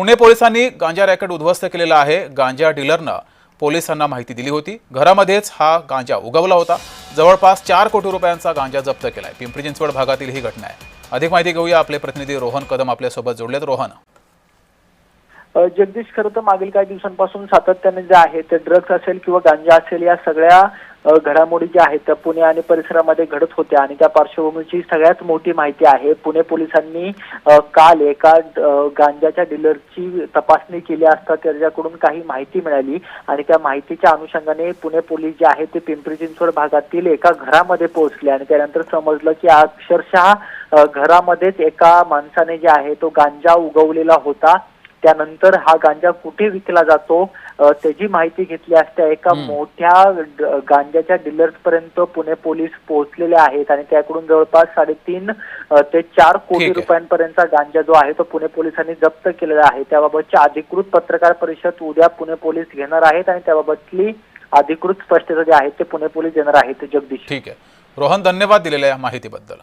पुणे पोलिसांनी गांजा रॅकेट उद्ध्वस्त केलेला आहे। गांजा डीलरनं पोलिसांना माहिती दिली होती। घरामध्येच हा गांजा उगवला होता। जवळपास 4 कोटी रुपयांचा गांजा जप्त केलाय। पिंपरी चिंचवड भागातील ही घटना आहे। अधिक माहिती घेऊया, आपले प्रतिनिधी रोहन कदम आपल्या सोबत जोडलेत। रोहन, जगदीश, खरं तर मागील काही दिवसांपासून सातत्याने जे आहे ते ड्रग्स असेल किंवा गांजा असेल या सगळ्या घडामोडी ज्या आहेत त्या पुणे आणि परिसरामध्ये घडत होत्या आणि त्या पार्श्वभूमीची सगळ्यात मोठी माहिती आहे। पुणे पोलिसांनी काल एका गांजाच्या डीलरची तपासणी केली असता त्याच्याकडून काही माहिती मिळाली आणि त्या माहितीच्या अनुषंगाने पुणे पोलीस जे आहे ते पिंपरी चिंचवड भागातील एका घरामध्ये पोहोचले आणि त्यानंतर समजलं की अक्षरशः घरामध्येच एका माणसाने जे आहे तो गांजा उगवलेला होता। त्यानंतर हा गांजा कुठे विकला जातो त्याची माहिती घेतली असता एका मोठ्या गांजाच्या डीलर्स पर्यंत पुणे पोलीस पोहोचलेले आहेत आणि त्याकडून जवळपास 3.5 ते 4 कोटी रुपयांपर्यंतचा गांजा जो आहे तो पुणे पोलिसांनी जप्त केलेला आहे। त्याबाबतची अधिकृत पत्रकार परिषद उद्या पुणे पोलीस घेणार आहेत आणि त्याबाबतली अधिकृत स्पष्टता जी आहे ते पुणे पोलीस देणार आहेत। जगदीश, ठीक आहे रोहन, धन्यवाद दिलेल्या माहितीबद्दल।